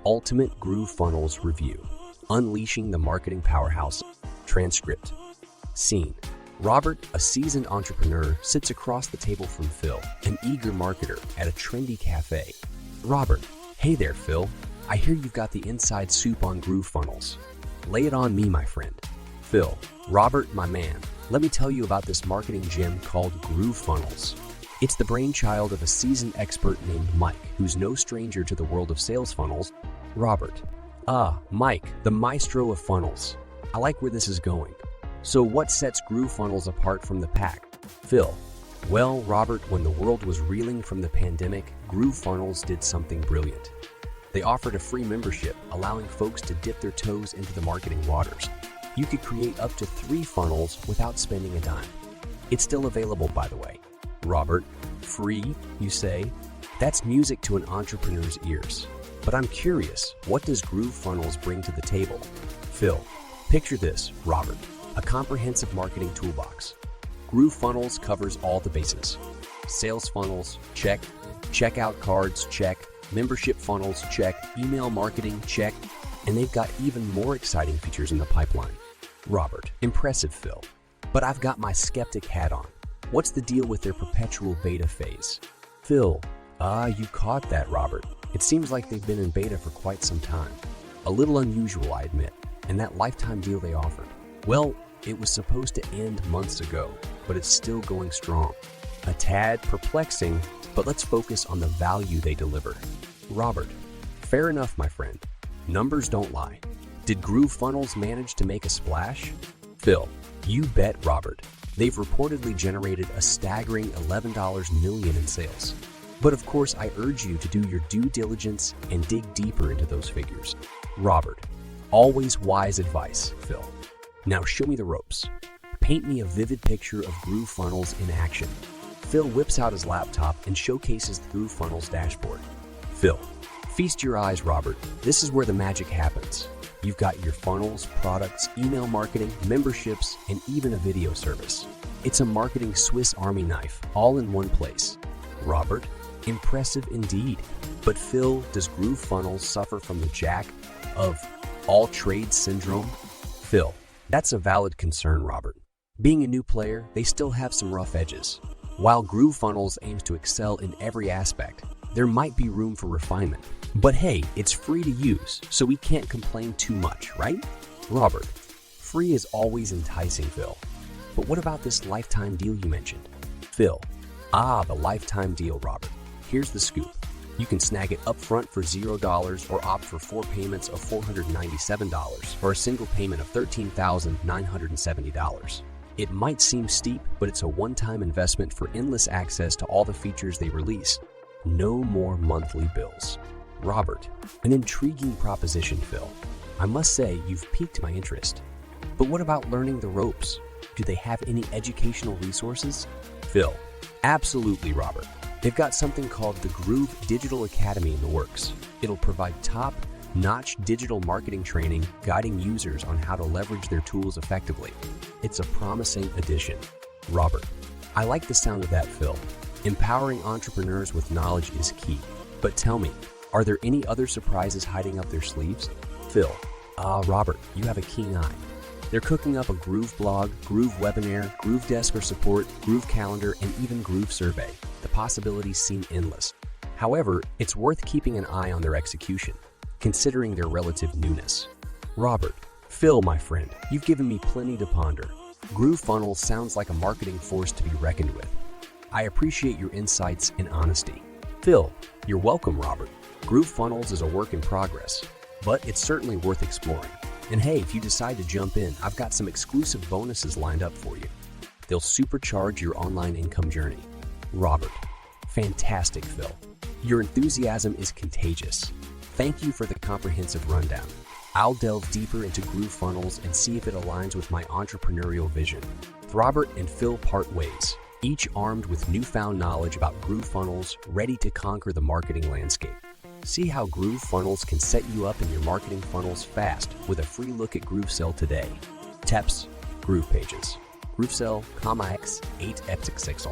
Ultimate GrooveFunnels Review. Unleashing the Marketing Powerhouse. Transcript. Scene. Robert, a seasoned entrepreneur, sits across the table from Phil, an eager marketer, at a trendy cafe. Robert, hey there, Phil. I hear you've got the inside scoop on GrooveFunnels. Lay it on me, my friend. Phil, Robert, my man, let me tell you about this marketing gem called GrooveFunnels. It's the brainchild of a seasoned expert named Mike, who's no stranger to the world of sales funnels. Robert, Mike, the maestro of funnels. I like where this is going. So what sets GrooveFunnels apart from the pack? Phil, well, Robert, when the world was reeling from the pandemic, GrooveFunnels did something brilliant. They offered a free membership, allowing folks to dip their toes into the marketing waters. You could create up to 3 funnels without spending a dime. It's still available, by the way. Robert, free, you say? That's music to an entrepreneur's ears. But I'm curious, what does GrooveFunnels bring to the table? Phil, picture this, Robert, a comprehensive marketing toolbox. GrooveFunnels covers all the bases. Sales funnels, check. Checkout cards, check. Membership funnels, check. Email marketing, check. And they've got even more exciting features in the pipeline. Robert, impressive, Phil. But I've got my skeptic hat on. What's the deal with their perpetual beta phase? Phil, you caught that, Robert. It seems like they've been in beta for quite some time. A little unusual, I admit. And that lifetime deal they offered, well, it was supposed to end months ago, but it's still going strong. A tad perplexing, but let's focus on the value they deliver. Robert, fair enough, my friend. Numbers don't lie. Did GrooveFunnels manage to make a splash? Phil, you bet, Robert. They've reportedly generated a staggering $11 million in sales. But of course, I urge you to do your due diligence and dig deeper into those figures. Robert, always wise advice, Phil. Now show me the ropes. Paint me a vivid picture of GrooveFunnels in action. Phil whips out his laptop and showcases the GrooveFunnels dashboard. Phil, feast your eyes, Robert. This is where the magic happens. You've got your funnels, products, email marketing, memberships, and even a video service. It's a marketing Swiss Army knife, all in one place. Robert, impressive indeed. But Phil, does GrooveFunnels suffer from the jack of all trades syndrome? Phil, that's a valid concern, Robert. Being a new player, they still have some rough edges. While GrooveFunnels aims to excel in every aspect, there might be room for refinement. But hey, it's free to use, so we can't complain too much, right? Robert, free is always enticing, Phil. But what about this lifetime deal you mentioned? Phil, the lifetime deal, Robert. Here's the scoop. You can snag it up front for $0 or opt for 4 payments of $497 or a single payment of $13,970. It might seem steep, but it's a one-time investment for endless access to all the features they release. No more monthly bills. Robert, an intriguing proposition, Phil. I must say, you've piqued my interest. But what about learning the ropes? Do they have any educational resources? Phil, absolutely, Robert. They've got something called the Groove Digital Academy in the works. It'll provide top-notch digital marketing training, guiding users on how to leverage their tools effectively. It's a promising addition. Robert, I like the sound of that, Phil. Empowering entrepreneurs with knowledge is key. But tell me, are there any other surprises hiding up their sleeves? Phil, Robert, you have a keen eye. They're cooking up a Groove blog, Groove webinar, Groove desk for support, Groove calendar, and even Groove survey. The possibilities seem endless. However, it's worth keeping an eye on their execution, considering their relative newness. Robert, Phil, my friend, you've given me plenty to ponder. GrooveFunnels sounds like a marketing force to be reckoned with. I appreciate your insights and honesty. Phil, you're welcome, Robert. GrooveFunnels is a work in progress, but it's certainly worth exploring. And hey, if you decide to jump in, I've got some exclusive bonuses lined up for you. They'll supercharge your online income journey. Robert, fantastic, Phil. Your enthusiasm is contagious. Thank you for the comprehensive rundown. I'll delve deeper into GrooveFunnels and see if it aligns with my entrepreneurial vision. Robert and Phil part ways, each armed with newfound knowledge about GrooveFunnels, ready to conquer the marketing landscape. See how GrooveFunnels can set you up in your marketing funnels fast with a free look at GrooveSell today. Taps, Groove Pages. GrooveSell, X 8 Eptic 6